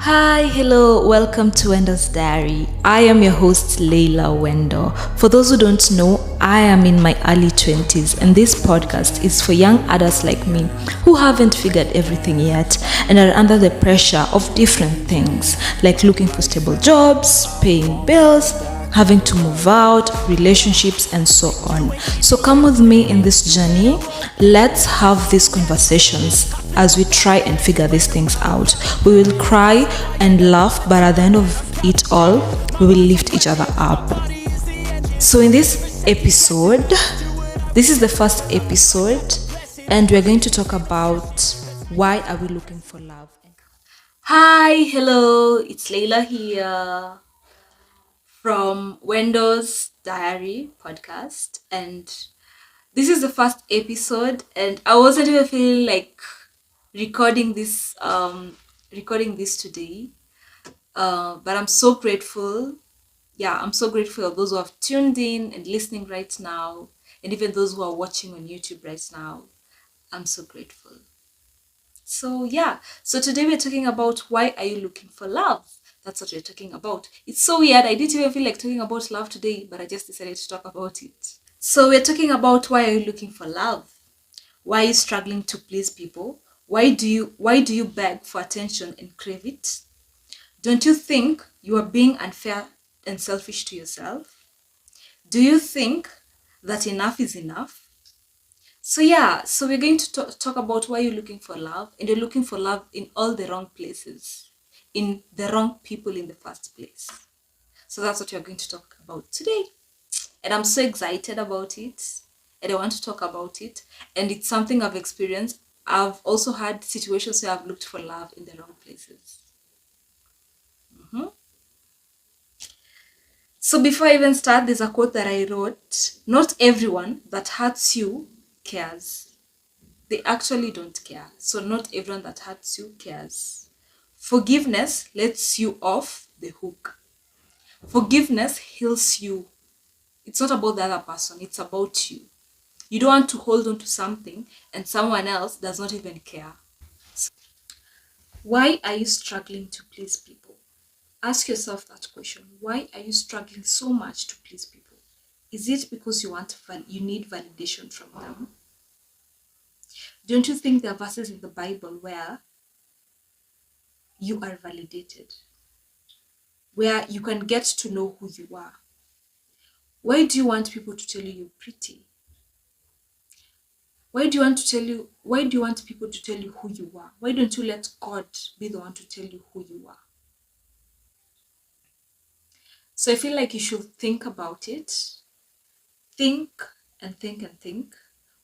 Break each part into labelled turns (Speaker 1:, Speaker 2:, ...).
Speaker 1: Hi, hello, welcome to Wendo's Diary. I am your host, Leila Wendo. For those who don't know, I am in my early 20s, and this podcast is for young adults like me who haven't figured everything yet and are under the pressure of different things like looking for stable jobs, paying bills, having to move out, relationships, and so on. So come with me in this journey. Let's have these conversations as we try and figure these things out. We will cry and laugh, but at the end of it all, we will lift each other up. So in this episode, this is the first episode, and we're going to talk about why are we looking for love. Hi, hello, it's Leila here from Wendo's Diary podcast, and this is the first episode, and I wasn't even feeling like recording this today, but I'm so grateful. Yeah, I'm so grateful of those who have tuned in and listening right now, and even those who are watching on YouTube right now. I'm so grateful. So yeah, so today we're talking about why are you looking for love? That's what we're talking about. It's so weird. I didn't even feel like talking about love today, but I just decided to talk about it. So we're talking about why are you looking for love? Why are you struggling to please people? Why do you beg for attention and crave it? Don't you think you are being unfair and selfish to yourself? Do you think that enough is enough? So yeah, so we're going to talk about why you're looking for love, and you're looking for love in all the wrong places, in the wrong people in the first place. So that's what we're going to talk about today. And I'm so excited about it, and I want to talk about it. And it's something I've experienced. I've also had situations where I've looked for love in the wrong places. Mhm. So before I even start, there's a quote that I wrote. Not everyone that hurts you cares. They actually don't care. So not everyone that hurts you cares. Forgiveness lets you off the hook. Forgiveness heals you. It's not about the other person, it's about you. You don't want to hold on to something and someone else does not even care. Why are you struggling to please people? Ask yourself that question. Why are you struggling so much to please people? Is it because you need validation from them? Don't you think there are verses in the Bible where you are validated, where you can get to know who you are? Why do you want people to tell you you're pretty? Why do you want people to tell you who you are? Why don't you let God be the one to tell you who you are? So I feel like you should think about it. Think and think and think.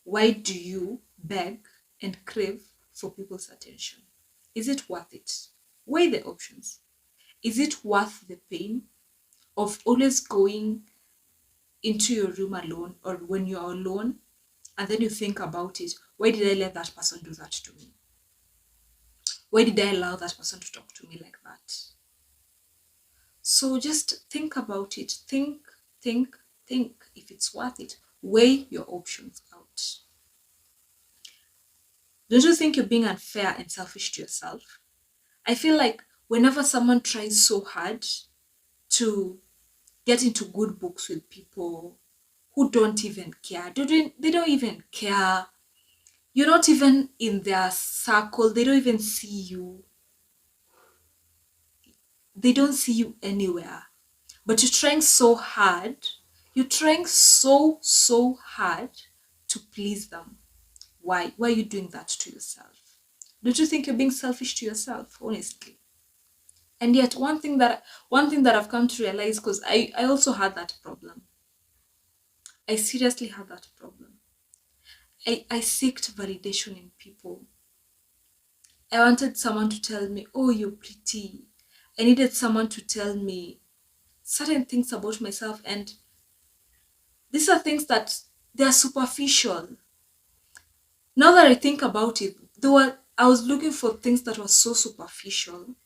Speaker 1: Why do you beg and crave for people's attention? Is it worth it? Weigh the options. Is it worth the pain of always going into your room alone, or when you're alone and then you think about it? Why did I let that person do that to me? Why did I allow that person to talk to me like that? So just think about it. Think, think if it's worth it. Weigh your options out. Don't you think you're being unfair and selfish to yourself? I feel like whenever someone tries so hard to get into good books with people who don't even care, they don't even care. You're not even in their circle. They don't even see you. They don't see you anywhere. But you're trying so hard. You're trying so hard to please them. Why? Why are you doing that to yourself? Don't you think you're being selfish to yourself, honestly? And yet one thing that I've come to realize, because I also had that problem. I seriously had that problem. I seeked validation in people. I wanted someone to tell me, oh, you're pretty. I needed someone to tell me certain things about myself, and these are things that they are superficial. Now that I think about it, I was looking for things that were so superficial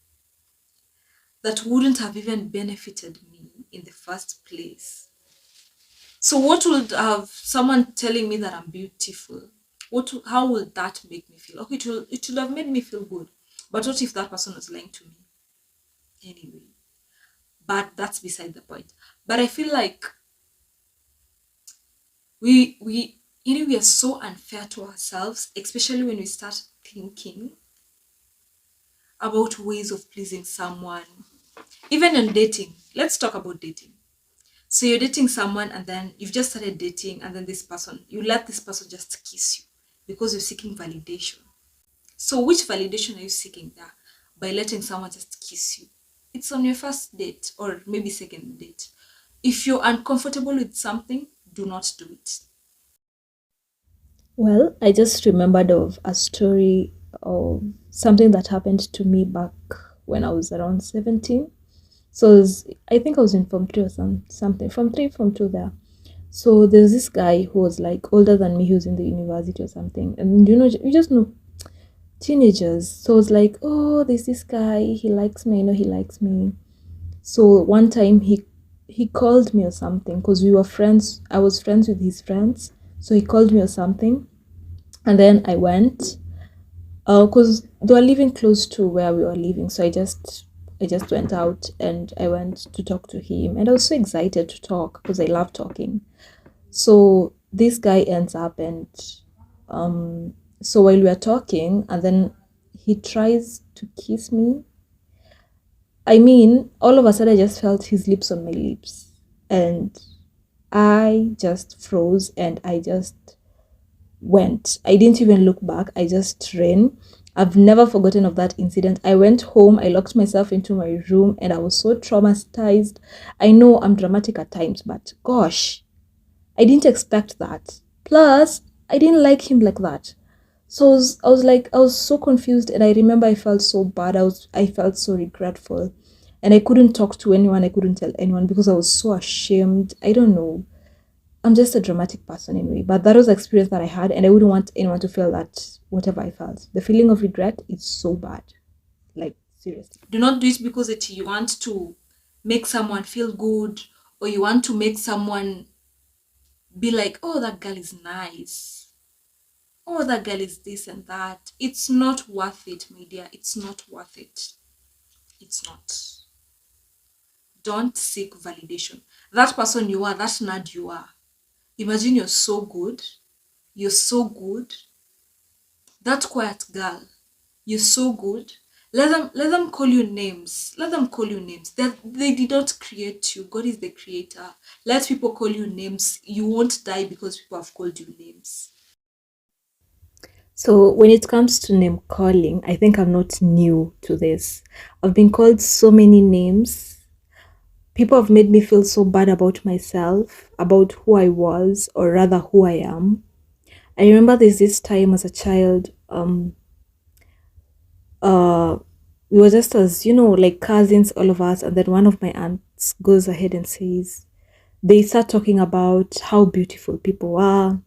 Speaker 1: that wouldn't have even benefited me in the first place. So what would have someone telling me that I'm beautiful? How will that make me feel? Okay, it will have made me feel good. But what if that person was lying to me? anyway. But that's beside the point. But I feel like we are so unfair to ourselves, especially when we start thinking about ways of pleasing someone. Even on dating, let's talk about dating. So you're dating someone and then you've just started dating, and then this person, you let this person just kiss you because you're seeking validation. So which validation are you seeking there by letting someone just kiss you? It's on your first date or maybe second date. If you're uncomfortable with something, do not do it.
Speaker 2: Well, I just remembered of a story of something that happened to me back when I was around 17. So I think I was in Form 3 or something. Form 3, Form 2 there. So there's this guy who was like older than me, who was in the university or something. And you just know teenagers. So it's like, oh, there's this guy, he likes me, I know he likes me. So one time he called me or something because we were friends. I was friends with his friends. So he called me or something. And then I went because they were living close to where we were living. So I just went out and I went to talk to him. And I was so excited to talk because I love talking. So this guy ends up and so while we are talking and then he tries to kiss me. I mean, all of a sudden I just felt his lips on my lips. And I just froze and I just went. I didn't even look back. I just ran. I've never forgotten of that incident. I went home, I locked myself into my room, and I was so traumatized. I know I'm dramatic at times, but gosh, I didn't expect that. Plus, I didn't like him like that. So I was like, I was so confused, and I remember I felt so bad. I felt so regretful, and I couldn't talk to anyone. I couldn't tell anyone because I was so ashamed. I don't know. I'm just a dramatic person anyway, but that was the experience that I had, and I wouldn't want anyone to feel that whatever I felt. The feeling of regret is so bad. Like, seriously.
Speaker 1: Do not do it because you want to make someone feel good, or you want to make someone be like, oh, that girl is nice. Oh, that girl is this and that. It's not worth it, my dear. It's not worth it. It's not. Don't seek validation. That person you are, that nerd you are. Imagine you're so good. You're so good. That quiet girl. You're so good. Let them call you names. Let them call you names. They did not create you. God is the creator. Let people call you names. You won't die because people have called you names.
Speaker 2: So, when it comes to name calling, I think I'm not new to this. I've been called so many names. People have made me feel so bad about myself, about who I was, or rather who I am. I remember there's this time as a child, uh, we were just as, like cousins, all of us, and then one of my aunts goes ahead and says, they start talking about how beautiful people are.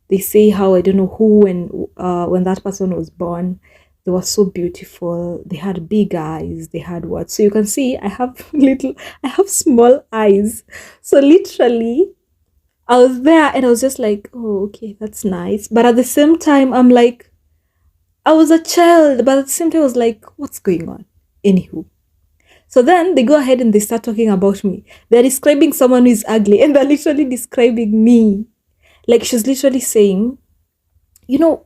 Speaker 2: They say how I don't know who when that person was born, they were so beautiful. They had big eyes. They had what? So you can see I have small eyes. So literally, I was there and I was just like, oh, okay, that's nice. But at the same time, I'm like, I was a child, but at the same time, I was like, what's going on? Anywho. So then they go ahead and they start talking about me. They're describing someone who is ugly and they're literally describing me. Like she's literally saying, you know,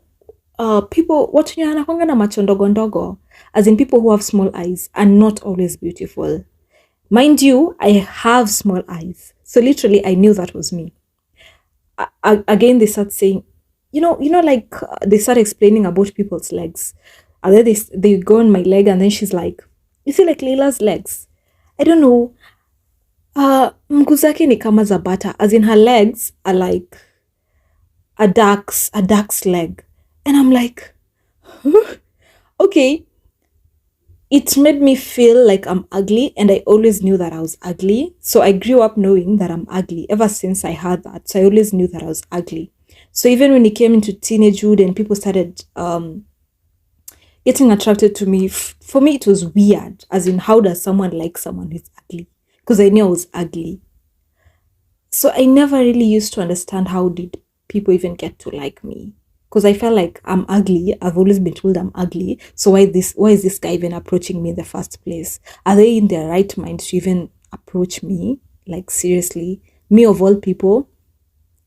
Speaker 2: people watu wenye wanakuanga na macho ndogo ndogo, as in people who have small eyes are not always beautiful. Mind you, I have small eyes. So literally I knew that was me. Again, they start saying, like they start explaining about people's legs. And then they go on my leg and then she's like, you see like Leila's legs? I don't know. Mguu zake ni kama za bata. As in her legs are like a duck's leg. And I'm like, okay, it made me feel like I'm ugly, and I always knew that I was ugly. So I grew up knowing that I'm ugly ever since I heard that. So I always knew that I was ugly. So even when it came into teenagehood and people started getting attracted to me, for me it was weird. As in, how does someone like someone who's ugly? Because I knew I was ugly. So I never really used to understand how did people even get to like me. because I felt like I'm ugly. I've always been told I'm ugly. So why is this guy even approaching me in the first place? Are they in their right mind to even approach me? Like seriously? Me of all people?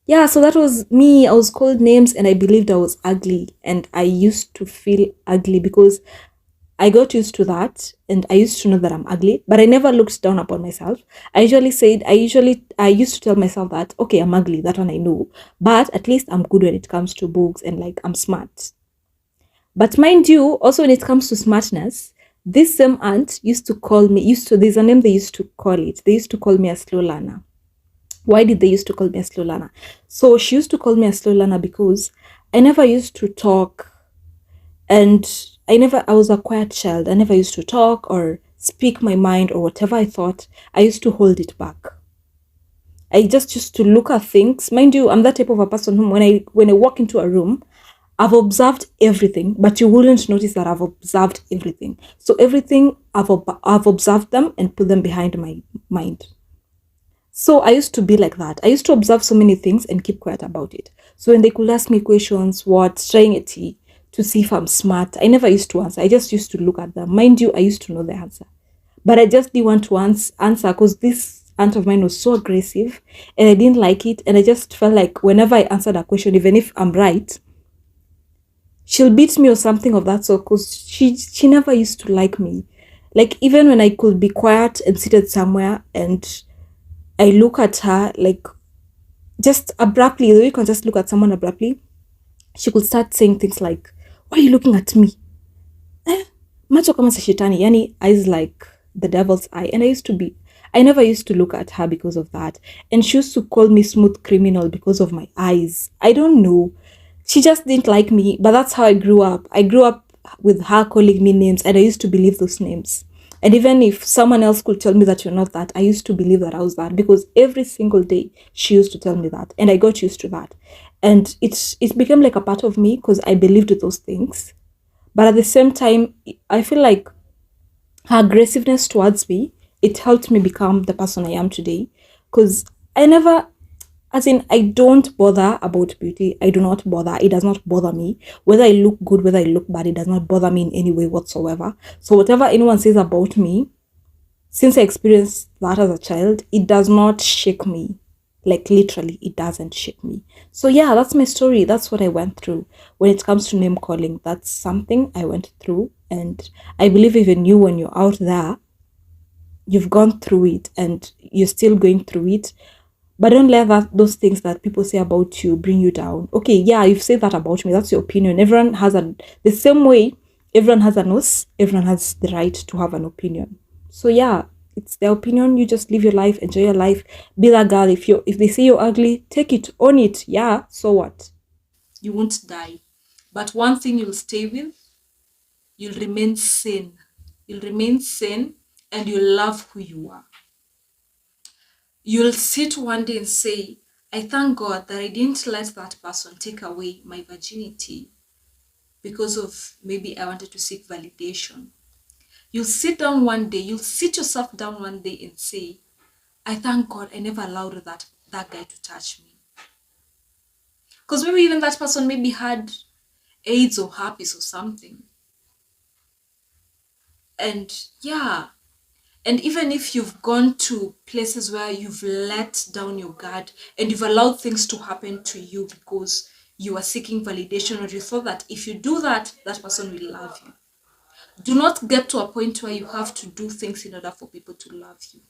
Speaker 2: Yeah, so that was me. I was called names and I believed I was ugly. And I used to feel ugly because I got used to that and I used to know that I'm ugly, but I never looked down upon myself. I used to tell myself that, okay, I'm ugly, that one I know, but at least I'm good when it comes to books and like I'm smart. But mind you, also when it comes to smartness, this same aunt there's a name they used to call it. They used to call me a slow learner. Why did they used to call me a slow learner? So she used to call me a slow learner because I never used to talk and I was a quiet child. I never used to talk or speak my mind or whatever I thought. I used to hold it back. I just used to look at things. Mind you, I'm that type of a person who when I walk into a room, I've observed everything, but you wouldn't notice that I've observed everything. So everything I've observed them and put them behind my mind. So I used to be like that. I used to observe so many things and keep quiet about it. So when they could ask me questions, what, trying it to see if I'm smart, I never used to answer. I just used to look at them. Mind you, I used to know the answer. But I just didn't want to answer because this aunt of mine was so aggressive and I didn't like it. And I just felt like whenever I answered a question, even if I'm right, she'll beat me or something of that sort because she never used to like me. Like even when I could be quiet and seated somewhere and I look at her like just abruptly, though you can just look at someone abruptly, she could start saying things like, "Why are you looking at me? Macho kama shetani," yani eyes like the devil's eye. And I never used to look at her because of that. And she used to call me smooth criminal because of my eyes. I don't know. She just didn't like me, but that's how I grew up. I grew up with her calling me names, and I used to believe those names. And even if someone else could tell me that you're not that, I used to believe that I was that because every single day she used to tell me that, and I got used to that. And it became like a part of me because I believed those things. But at the same time, I feel like her aggressiveness towards me, it helped me become the person I am today. Because I never, as in, I don't bother about beauty. I do not bother. It does not bother me. Whether I look good, whether I look bad, it does not bother me in any way whatsoever. So whatever anyone says about me, since I experienced that as a child, it does not shake me. Like literally, it doesn't shake me. So yeah, that's my story. That's what I went through. When it comes to name calling, that's something I went through. And I believe even you, when you're out there, you've gone through it and you're still going through it. But don't let those things that people say about you bring you down. Okay, yeah, you've said that about me. That's your opinion. Everyone has the same way everyone has a nose, everyone has the right to have an opinion. So yeah, it's their opinion. You just live your life, enjoy your life, be that girl. If they say you're ugly, take it, own it. Yeah, so what?
Speaker 1: You won't die. But one thing you'll stay with, you'll remain sane. You'll remain sane and you'll love who you are. You'll sit one day and say, I thank God that I didn't let that person take away my virginity because of maybe I wanted to seek validation. You'll sit down one day, you'll sit yourself down one day and say, I thank God I never allowed that guy to touch me. Because maybe even that person maybe had AIDS or herpes or something. And yeah, and even if you've gone to places where you've let down your guard and you've allowed things to happen to you because you are seeking validation or you thought that if you do that, that person will love you. Do not get to a point where you have to do things in order for people to love you.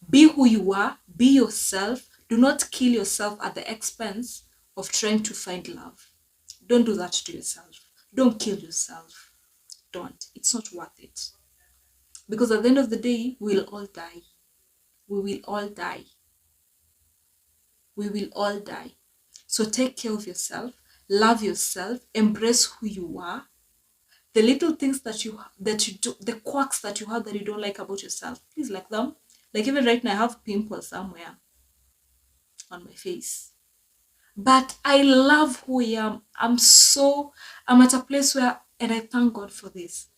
Speaker 1: Be who you are, be yourself. Do not kill yourself at the expense of trying to find love. Don't do that to yourself. Don't kill yourself. Don't. It's not worth it. Because at the end of the day, we'll all die. We will all die. We will all die. So take care of yourself, love yourself, embrace who you are. The little things that you do, the quirks that you have that you don't like about yourself, please like them. Like even right now, I have pimples somewhere on my face. But I love who I am. I'm at a place where, and I thank God for this.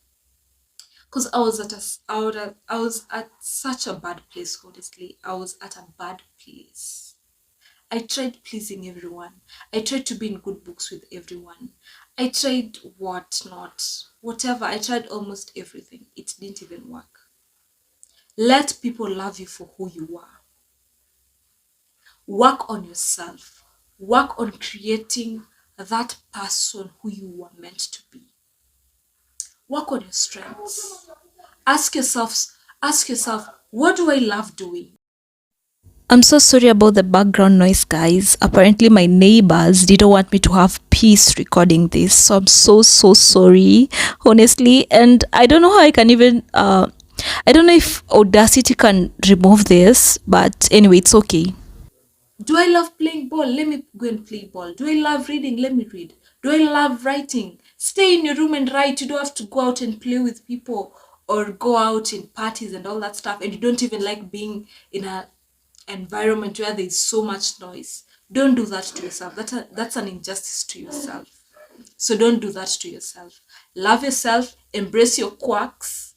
Speaker 1: Because I was at such a bad place, honestly. I was at a bad place. I tried pleasing everyone. I tried to be in good books with everyone. I tried whatever. I tried almost everything. It didn't even work. Let people love you for who you are. Work on yourself. Work on creating that person who you were meant to be. Work on your strengths. Ask yourself, ask yourself, what do I love doing?
Speaker 2: I'm so sorry about the background noise, guys. Apparently, my neighbors didn't want me to have peace recording this, so I'm so sorry, honestly. And I don't know how I can even. I don't know if Audacity can remove this, but anyway, it's okay.
Speaker 1: Do I love playing ball? Let me go and play ball. Do I love reading? Let me read. Do I love writing? Stay in your room and write. You don't have to go out and play with people or go out in parties and all that stuff. And you don't even like being in a environment where there's so much noise. Don't do that to yourself. That's an injustice to yourself. So don't do that to yourself. Love yourself. Embrace your quirks.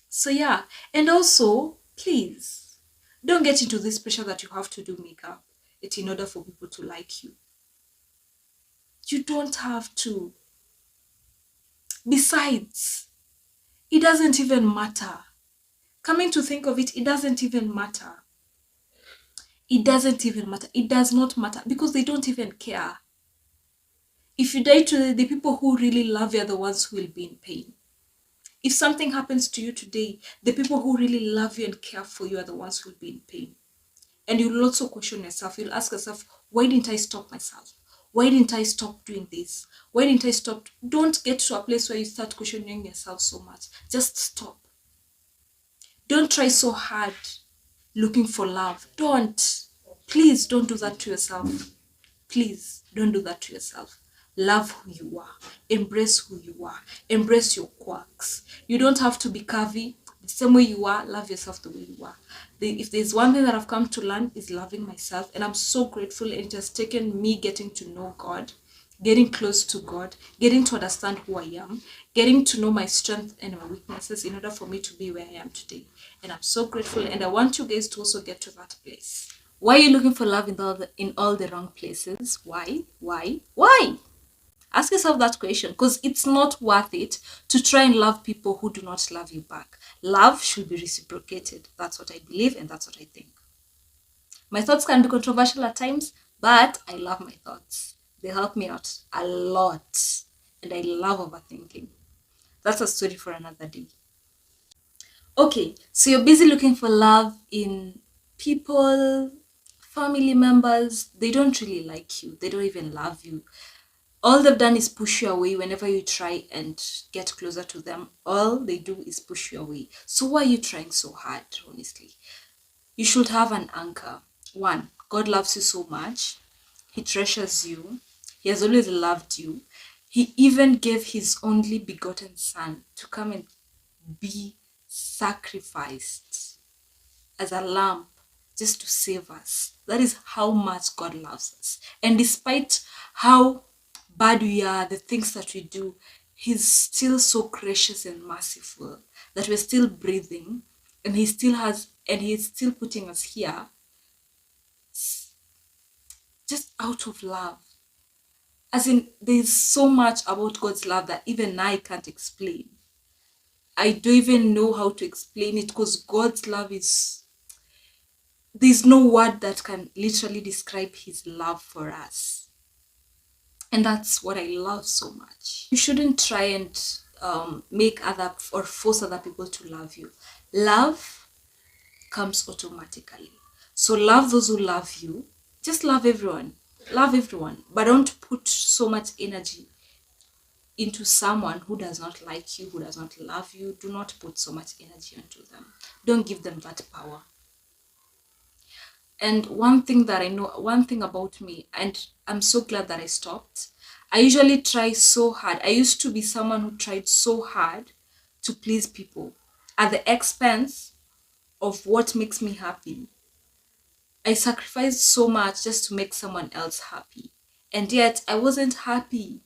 Speaker 1: So yeah, and also, please, don't get into this pressure that you have to do makeup it in order for people to like you. You don't have to. Besides, it doesn't even matter. Coming to think of it, it doesn't even matter. It doesn't even matter. It does not matter because they don't even care. If you die today, the people who really love you are the ones who will be in pain. If something happens to you today, the people who really love you and care for you are the ones who will be in pain. And you'll also question yourself. You'll ask yourself, why didn't I stop myself? Why didn't I stop doing this? Why didn't I stop? Don't get to a place where you start questioning yourself so much. Just stop. Don't try so hard looking for love. Don't. Please don't do that to yourself. Please don't do that to yourself. Love who you are. Embrace who you are. Embrace your quirks. You don't have to be curvy. The same way you are, love yourself the way you are. If there's one thing that I've come to learn is loving myself. And I'm so grateful. It has taken me getting to know God, getting close to God, getting to understand who I am, getting to know my strengths and my weaknesses in order for me to be where I am today. And I'm so grateful. And I want you guys to also get to that place. Why are you looking for love in all the wrong places? Why? Why? Ask yourself that question because it's not worth it to try and love people who do not love you back. Love should be reciprocated. That's what I believe and that's what I think. My thoughts can be controversial at times, but I love my thoughts. They help me out a lot. And I love overthinking. That's a story for another day. Okay, so you're busy looking for love in people, family members. They don't really like you, they don't even love you. All they've done is push you away whenever you try and get closer to them. All they do is push you away. So why are you trying so hard, honestly? You should have an anchor. One, God loves you so much. He treasures you. He has always loved you. He even gave his only begotten son to come and be sacrificed as a lamb just to save us. That is how much God loves us. And despite how bad we are, the things that we do, He's still so gracious and merciful that we're still breathing and He's still putting us here just out of love. As in, there's so much about God's love that even I can't explain. I don't even know how to explain it because God's love is, there's no word that can literally describe his love for us. And that's what I love so much. You shouldn't try and make other or force other people to love you. Love comes automatically. So love those who love you. Just love everyone. Love everyone. But don't put so much energy into someone who does not like you, who does not love you. Do not put so much energy into them. Don't give them that power. And one thing about me, and I'm so glad that I stopped. I usually try so hard. I used to be someone who tried so hard to please people at the expense of what makes me happy. I sacrificed so much just to make someone else happy. And yet I wasn't happy.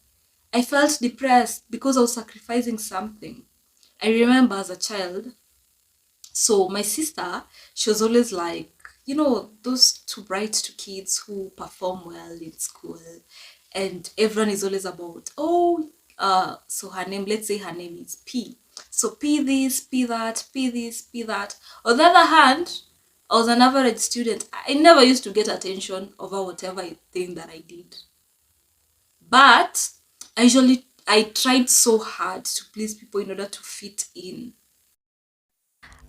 Speaker 1: I felt depressed because I was sacrificing something. I remember as a child, so my sister, she was always like, those too bright two kids who perform well in school, and everyone is always about, oh, so her name, let's say her name is P. So P this, P that, P this, P that. On the other hand, I was an average student. I never used to get attention over whatever thing that I did. But I tried so hard to please people in order to fit in.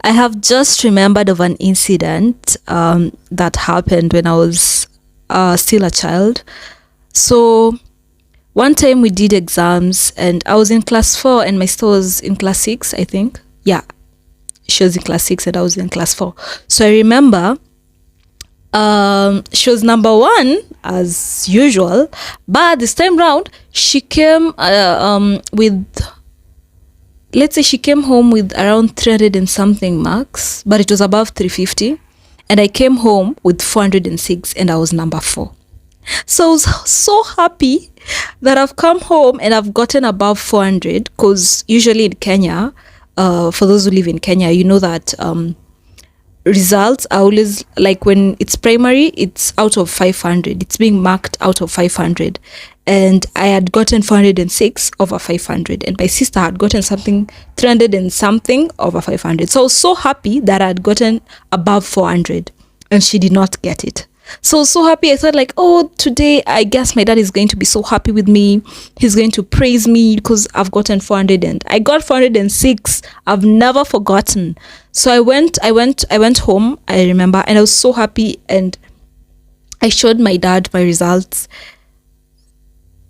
Speaker 2: I have just remembered of an incident that happened when I was still a child. So one time we did exams and I was in class 4 and my sister was in class 6, I think. Yeah, she was in class 6 and I was in class 4. So I remember she was number 1 as usual, but this time round she came with, let's say she came home with around 300 and something marks, but it was above 350, and I came home with 406 and I was number 4. So I was so happy that I've come home and I've gotten above 400, because usually in Kenya, for those who live in Kenya, you know that results are always like, when it's primary, it's out of 500, it's being marked out of 500, and I had gotten 406 over 500, and my sister had gotten something 300 and something over 500. So I was so happy that I had gotten above 400 and she did not get it. So happy. I thought like, oh, today I guess my dad is going to be so happy with me. He's going to praise me because I've gotten 400 and I got 406. I've never forgotten. So I went home, I remember, and I was so happy, and I showed my dad my results.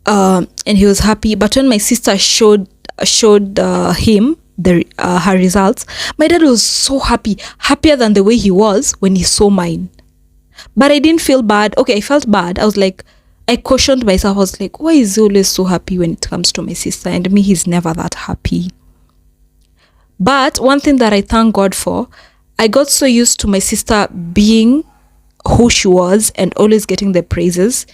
Speaker 2: And he was happy. But when my sister showed him her results, my dad was so happy, happier than the way he was when he saw mine. But I didn't feel bad. Okay, I felt bad. I was like, I cautioned myself. I was like, why is he always so happy when it comes to my sister? And me, he's never that happy. But one thing that I thank God for, I got so used to my sister being who she was and always getting the praises,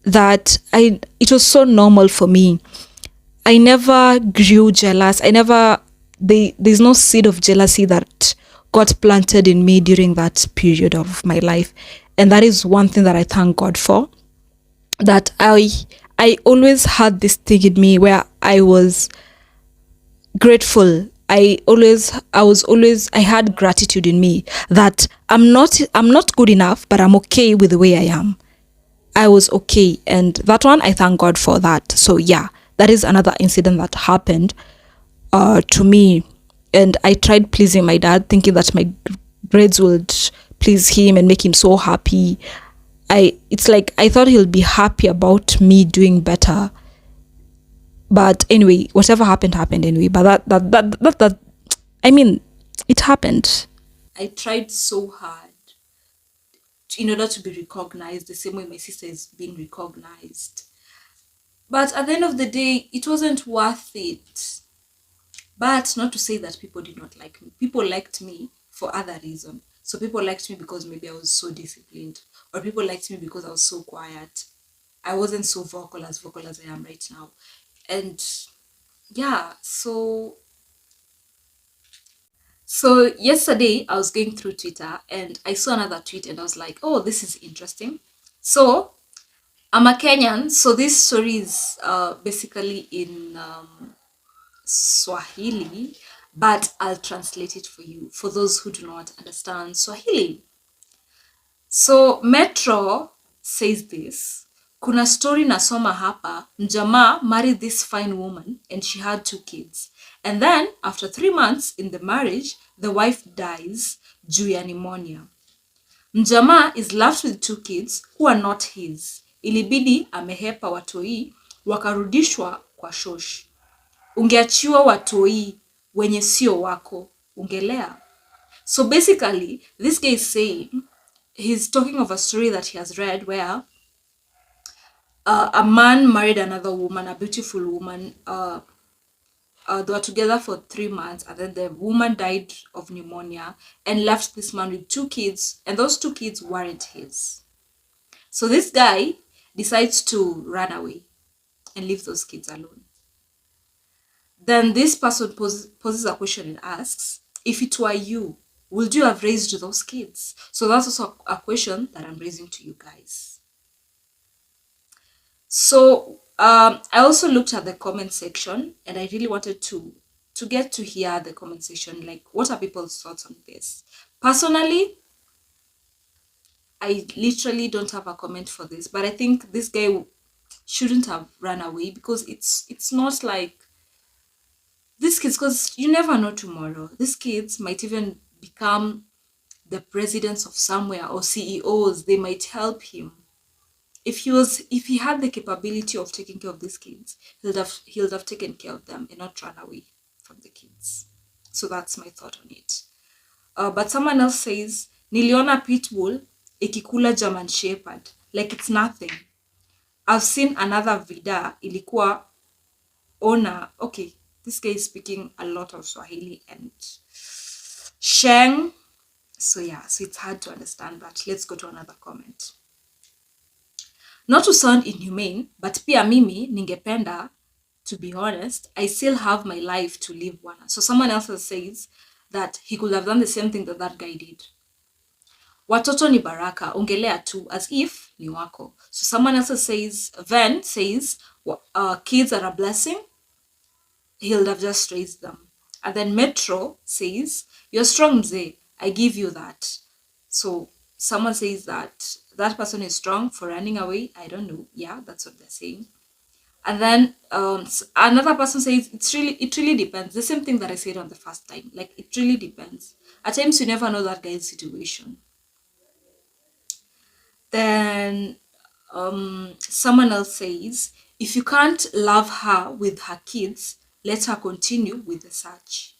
Speaker 2: that it was so normal for me. I never grew jealous. There's no seed of jealousy that got planted in me during that period of my life. And that is one thing that I thank God for. That I always had this thing in me where I was grateful. I had gratitude in me, that I'm not good enough, but I'm okay with the way I am. I was okay. And that one, I thank God for that. So yeah, that is another incident that happened to me. And I tried pleasing my dad, thinking that my grades would please him and make him so happy. It's like I thought he'll be happy about me doing better. But anyway, whatever happened happened anyway. But that I mean, it happened.
Speaker 1: I tried so hard in order to be recognized the same way my sister is being recognized. But at the end of the day, it wasn't worth it. But not to say that people did not like me. People liked me for other reason. So people liked me because maybe I was so disciplined, or people liked me because I was so quiet. I wasn't so vocal as I am right now. And yeah, so yesterday I was going through Twitter and I saw another tweet and I was like, oh, this is interesting. So I'm a Kenyan, so this story is basically in Swahili, but I'll translate it for you, for those who do not understand Swahili. So Metro says this. Kuna story nasoma hapa, mjamaa married this fine woman and she had 2 kids. And then after 3 months in the marriage, the wife dies juu ya pneumonia. Mjamaa is left with 2 kids who are not his. Ilibidi amehepa watoi wakarudishwa kwa shosh. Ungeachiwa watoi wenye sio wako, ungelea. So basically, this guy is saying, he's talking of a story that he has read where a man married another woman, a beautiful woman. They were together for 3 months, and then the woman died of pneumonia and left this man with 2 kids, and those 2 kids weren't his. So this guy decides to run away and leave those kids alone. Then this person poses a question and asks, if it were you, would you have raised those kids? So that's also a question that I'm raising to you guys. So I also looked at the comment section, and I really wanted to get to hear the comment section. Like, what are people's thoughts on this? Personally, I literally don't have a comment for this, but I think this guy shouldn't have run away, because it's not like these kids, because you never know tomorrow. These kids might even become the presidents of somewhere or CEOs. They might help him. If he had the capability of taking care of these kids, he would have taken care of them and not run away from the kids. So that's my thought on it. But someone else says, niliona pitbull ikikula German shepherd like it's nothing. I've seen another vida ilikuwa ona. Okay, this guy is speaking a lot of Swahili and Sheng. So yeah, so it's hard to understand, but let's go to another comment. Not to sound inhumane, but pia mimi ningependa, to be honest, I still have my life to live bwana. So someone else says that he could have done the same thing that that guy did. Watoto ni baraka, ongelea tu as if ni wako. So someone else says, Van says, kids are a blessing. He'll have just raised them. And then Metro says, you're strong, mzee. I give you that. So someone says that that person is strong for running away. I don't know. Yeah, that's what they're saying. And then another person says it really depends. The same thing that I said on the first time. Like, it really depends. At times you never know that guy's situation. Then someone else says, if you can't love her with her kids, let her continue with the search.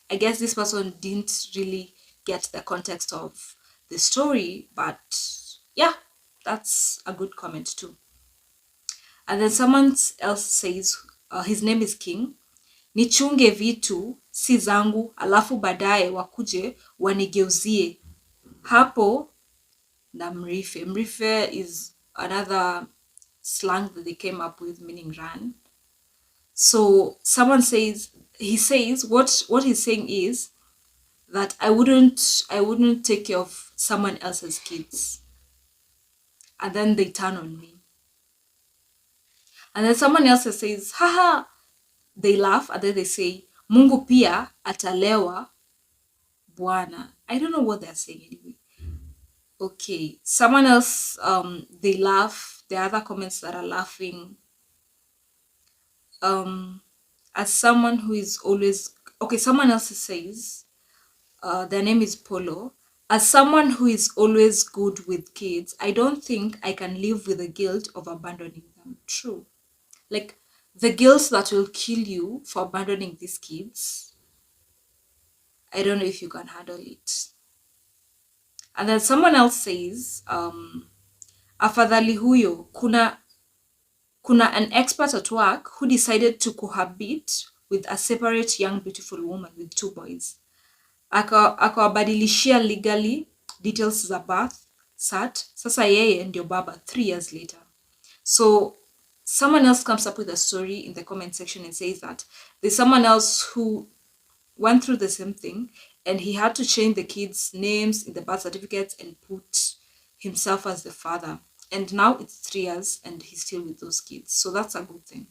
Speaker 1: I guess this person didn't really get the context of the story, but yeah, that's a good comment too. And then someone else says, his name is King, nichunge vitu si zangu alafu baadaye wakuje wanigeuzie hapo na mrife. Mrife is another slang that they came up with, meaning run. So someone says, he says what he's saying is that I wouldn't take care of someone else's kids. And then they turn on me. And then someone else says, haha, they laugh, and then they say, Mungu pia atalewa bwana. I don't know what they're saying anyway. Okay, someone else, they laugh. There are other comments that are laughing. As someone who is always, okay, someone else says, their name is Polo. As someone who is always good with kids, I don't think I can live with the guilt of abandoning them. True. Like, the guilt that will kill you for abandoning these kids, I don't know if you can handle it. And then someone else says, afadhali huyo, kuna an expert at work who decided to cohabit with a separate young beautiful woman with 2 boys. Akawabadilishia legally details za birth, sat, sasa yeye ndio baba 3 years later. So someone else comes up with a story in the comment section and says that there's someone else who went through the same thing, and he had to change the kids' names in the birth certificates and put himself as the father. And now it's 3 years and he's still with those kids. So that's a good thing.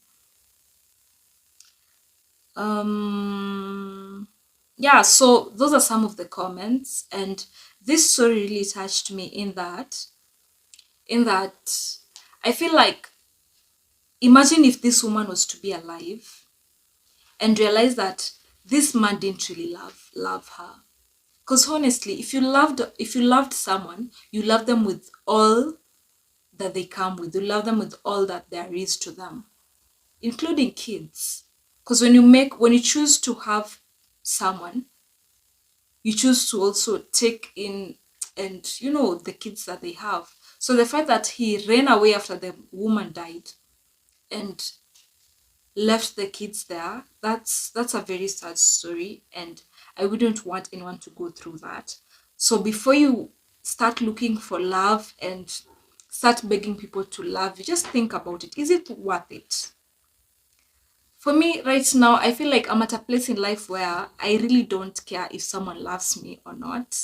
Speaker 1: Yeah, so those are some of the comments, and this story really touched me in that I feel like, imagine if this woman was to be alive and realize that this man didn't really love her. Because honestly, if you loved someone, you love them with all that they come with. You love them with all that there is to them, including kids. Because when you choose to have someone, you choose to also take in and the kids that they have. So the fact that he ran away after the woman died and left the kids there, that's a very sad story, and I wouldn't want anyone to go through that. So before you start looking for love and start begging people to love you, just think about it. Is it worth it? For me right now, I feel like I'm at a place in life where I really don't care if someone loves me or not.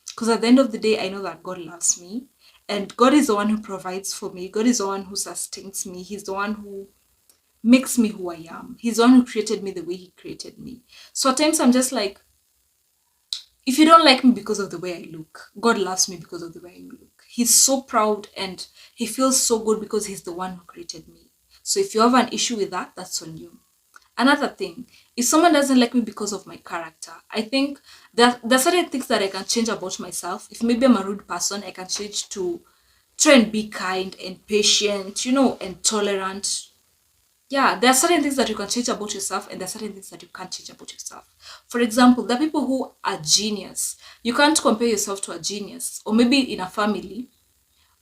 Speaker 1: Because at the end of the day, I know that God loves me. And God is the one who provides for me. God is the one who sustains me. He's the one who makes me who I am. He's the one who created me the way He created me. So at times I'm just like, if you don't like me because of the way I look, God loves me because of the way I look. He's so proud and He feels so good because He's the one who created me. So if you have an issue with that, that's on you. Another thing, if someone doesn't like me because of my character, I think that there are certain things that I can change about myself. If maybe I'm a rude person, I can change to try and be kind and patient, and tolerant. Yeah, there are certain things that you can change about yourself, and there are certain things that you can't change about yourself. For example, the people who are genius. You can't compare yourself to a genius. Or maybe in a family,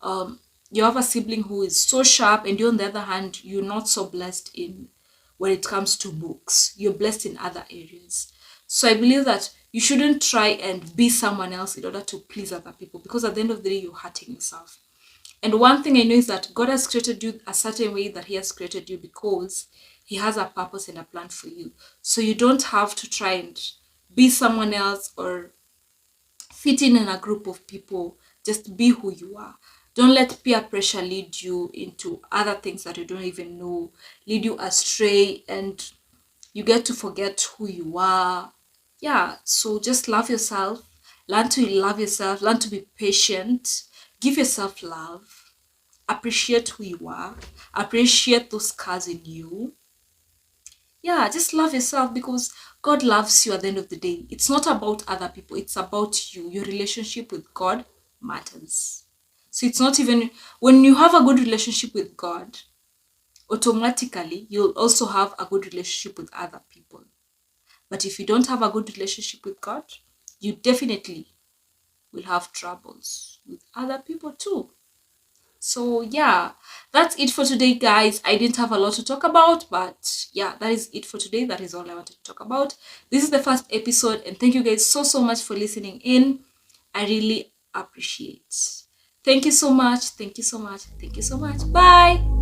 Speaker 1: um, you have a sibling who is so sharp, and you, on the other hand, you're not so blessed in when it comes to books. You're blessed in other areas. So I believe that you shouldn't try and be someone else in order to please other people, because at the end of the day, you're hurting yourself. And one thing I know is that God has created you a certain way that He has created you because He has a purpose and a plan for you. So you don't have to try and be someone else or fit in a group of people. Just be who you are. Don't let peer pressure lead you into other things that you don't even know, lead you astray, and you get to forget who you are. Yeah, so just love yourself, learn to love yourself, learn to be patient, give yourself love, appreciate who you are, appreciate those scars in you. Yeah, just love yourself because God loves you at the end of the day. It's not about other people, it's about you. Your relationship with God matters. So it's not even when you have a good relationship with God, automatically you'll also have a good relationship with other people. But if you don't have a good relationship with God, you definitely will have troubles with other people too. So yeah, that's it for today, guys. I didn't have a lot to talk about, but yeah, that is it for today. That is all I wanted to talk about. This is the first episode, and thank you guys so much for listening in. I really appreciate. Thank you so much. Thank you so much. Thank you so much. Bye.